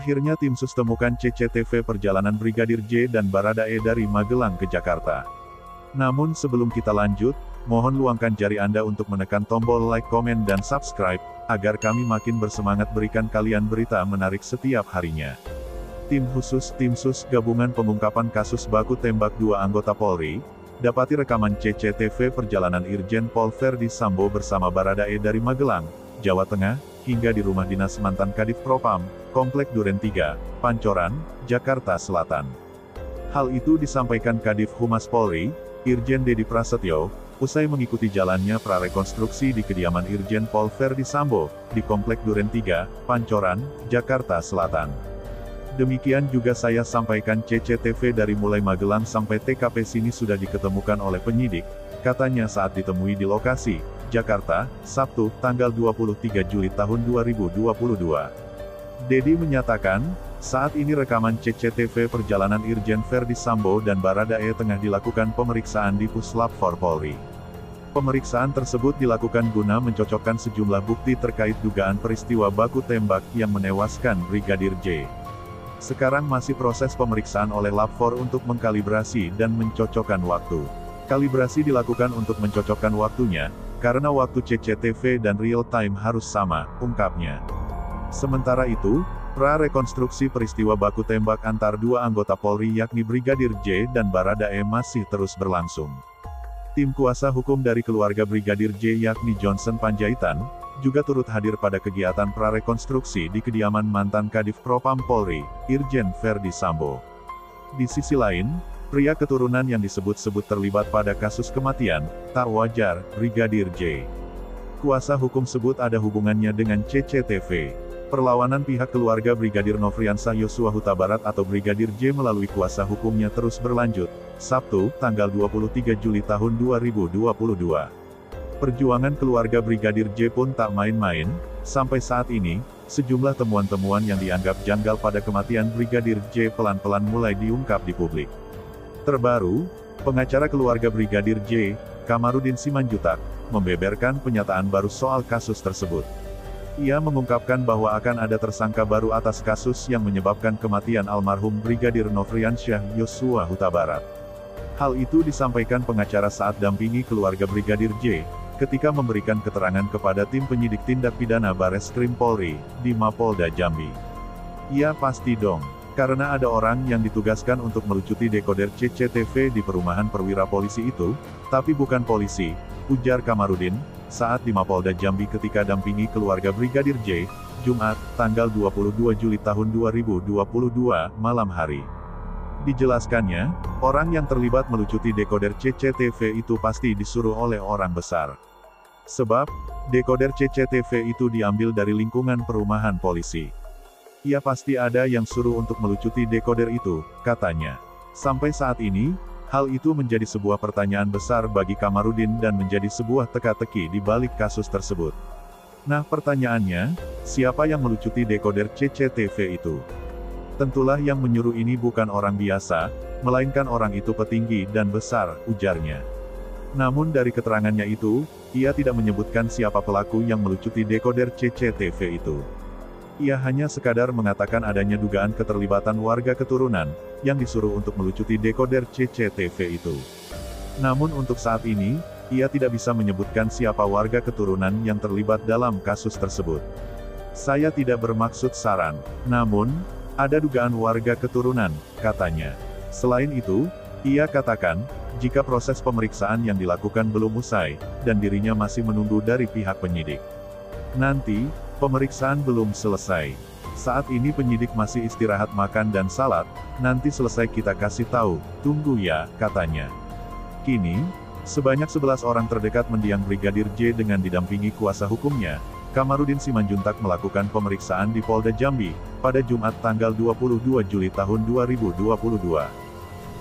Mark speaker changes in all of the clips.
Speaker 1: Akhirnya tim sus temukan CCTV perjalanan Brigadir J dan Baradae dari Magelang ke Jakarta. Namun sebelum kita lanjut, mohon luangkan jari Anda untuk menekan tombol like, komen, dan subscribe, agar kami makin bersemangat berikan kalian berita menarik setiap harinya. Tim sus gabungan pengungkapan kasus baku tembak 2 anggota Polri, dapati rekaman CCTV perjalanan Irjen Pol Verdi Sambo bersama Baradae dari Magelang, Jawa Tengah, hingga di rumah dinas mantan Kadif Propam, Komplek Duren 3, Pancoran, Jakarta Selatan. Hal itu disampaikan Kadif Humas Polri, Irjen Dedi Prasetyo, usai mengikuti jalannya prarekonstruksi di kediaman Irjen Pol Verdi Sambo, di Komplek Duren 3, Pancoran, Jakarta Selatan. Demikian juga saya sampaikan CCTV dari mulai Magelang sampai TKP sini sudah diketemukan oleh penyidik, katanya saat ditemui di lokasi, Jakarta, Sabtu, tanggal 23 Juli tahun 2022. Dedi menyatakan, saat ini rekaman CCTV perjalanan Irjen Verdi Sambo dan Baradae tengah dilakukan pemeriksaan di Puslap 4 Polri. Pemeriksaan tersebut dilakukan guna mencocokkan sejumlah bukti terkait dugaan peristiwa baku tembak yang menewaskan Brigadir J. Sekarang masih proses pemeriksaan oleh Lab 4 untuk mengkalibrasi dan mencocokkan waktu. Kalibrasi dilakukan untuk mencocokkan waktunya, karena waktu CCTV dan real time harus sama, ungkapnya. Sementara itu, prarekonstruksi peristiwa baku tembak antar 2 anggota Polri yakni Brigadir J dan Baradae masih terus berlangsung. Tim kuasa hukum dari keluarga Brigadir J yakni Johnson Panjaitan, juga turut hadir pada kegiatan prarekonstruksi di kediaman mantan Kadif Propam Polri, Irjen Verdi Sambo. Di sisi lain, pria keturunan yang disebut-sebut terlibat pada kasus kematian, tak wajar, Brigadir J. Kuasa hukum sebut ada hubungannya dengan CCTV. Perlawanan pihak keluarga Brigadir Nofriansah Yosua Huta Barat atau Brigadir J melalui kuasa hukumnya terus berlanjut, Sabtu, tanggal 23 Juli tahun 2022. Perjuangan keluarga Brigadir J pun tak main-main, sampai saat ini, sejumlah temuan-temuan yang dianggap janggal pada kematian Brigadir J pelan-pelan mulai diungkap di publik. Terbaru, pengacara keluarga Brigadir J, Kamarudin Simanjutak, membeberkan pernyataan baru soal kasus tersebut. Ia mengungkapkan bahwa akan ada tersangka baru atas kasus yang menyebabkan kematian almarhum Brigadir Nofriansyah Yosua Huta Barat. Hal itu disampaikan pengacara saat dampingi keluarga Brigadir J, ketika memberikan keterangan kepada tim penyidik tindak pidana Bareskrim Polri, di Mapolda Jambi. "Ya pasti dong. Karena ada orang yang ditugaskan untuk melucuti dekoder CCTV di perumahan perwira polisi itu, tapi bukan polisi," ujar Kamarudin, saat di Mapolda Jambi ketika dampingi keluarga Brigadir J, Jumat, tanggal 22 Juli tahun 2022, malam hari. Dijelaskannya, orang yang terlibat melucuti dekoder CCTV itu pasti disuruh oleh orang besar. Sebab, dekoder CCTV itu diambil dari lingkungan perumahan polisi. "Ya pasti ada yang suruh untuk melucuti dekoder itu," katanya. Sampai saat ini, hal itu menjadi sebuah pertanyaan besar bagi Kamarudin dan menjadi sebuah teka-teki di balik kasus tersebut. Nah pertanyaannya, siapa yang melucuti dekoder CCTV itu? Tentulah yang menyuruh ini bukan orang biasa, melainkan orang itu petinggi dan besar, ujarnya. Namun dari keterangannya itu, ia tidak menyebutkan siapa pelaku yang melucuti dekoder CCTV itu. Ia hanya sekadar mengatakan adanya dugaan keterlibatan warga keturunan, yang disuruh untuk melucuti dekoder CCTV itu. Namun untuk saat ini, ia tidak bisa menyebutkan siapa warga keturunan yang terlibat dalam kasus tersebut. "Saya tidak bermaksud saran, namun, ada dugaan warga keturunan," katanya. Selain itu, ia katakan, jika proses pemeriksaan yang dilakukan belum usai, dan dirinya masih menunggu dari pihak penyidik. "Nanti, pemeriksaan belum selesai. Saat ini penyidik masih istirahat makan dan salat, nanti selesai kita kasih tahu, tunggu ya," katanya. Kini, sebanyak 11 orang terdekat mendiang Brigadir J dengan didampingi kuasa hukumnya, Kamarudin Simanjuntak melakukan pemeriksaan di Polda Jambi, pada Jumat tanggal 22 Juli tahun 2022.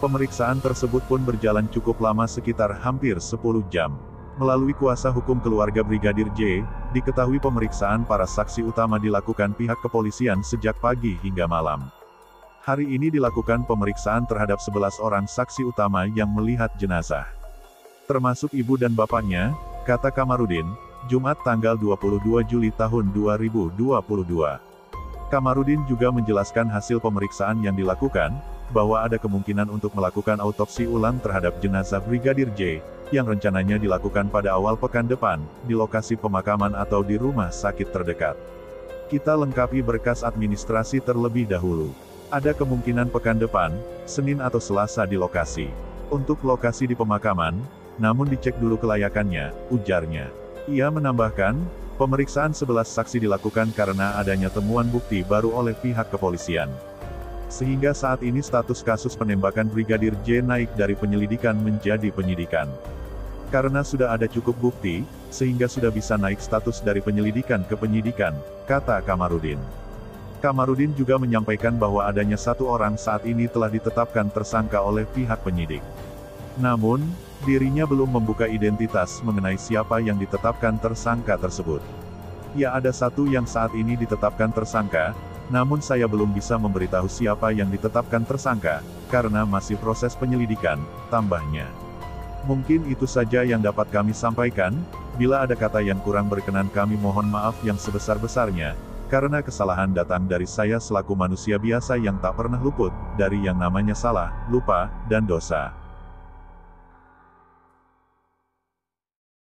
Speaker 1: Pemeriksaan tersebut pun berjalan cukup lama sekitar hampir 10 jam. Melalui kuasa hukum keluarga Brigadir J, diketahui pemeriksaan para saksi utama dilakukan pihak kepolisian sejak pagi hingga malam. Hari ini dilakukan pemeriksaan terhadap 11 orang saksi utama yang melihat jenazah. Termasuk ibu dan bapaknya, kata Kamarudin, Jumat tanggal 22 Juli tahun 2022. Kamarudin juga menjelaskan hasil pemeriksaan yang dilakukan, bahwa ada kemungkinan untuk melakukan autopsi ulang terhadap jenazah Brigadir J, yang rencananya dilakukan pada awal pekan depan, di lokasi pemakaman atau di rumah sakit terdekat. Kita lengkapi berkas administrasi terlebih dahulu. Ada kemungkinan pekan depan, Senin atau Selasa di lokasi. Untuk lokasi di pemakaman, namun dicek dulu kelayakannya, ujarnya. Ia menambahkan, pemeriksaan 11 saksi dilakukan karena adanya temuan bukti baru oleh pihak kepolisian. Sehingga saat ini status kasus penembakan Brigadir J naik dari penyelidikan menjadi penyidikan. Karena sudah ada cukup bukti, sehingga sudah bisa naik status dari penyelidikan ke penyidikan, kata Kamarudin. Kamarudin juga menyampaikan bahwa adanya satu orang saat ini telah ditetapkan tersangka oleh pihak penyidik. Namun, dirinya belum membuka identitas mengenai siapa yang ditetapkan tersangka tersebut. Ya, ada satu yang saat ini ditetapkan tersangka, namun saya belum bisa memberitahu siapa yang ditetapkan tersangka, karena masih proses penyelidikan, tambahnya. Mungkin itu saja yang dapat kami sampaikan, bila ada kata yang kurang berkenan kami mohon maaf yang sebesar-besarnya, karena kesalahan datang dari saya selaku manusia biasa yang tak pernah luput, dari yang namanya salah, lupa, dan dosa.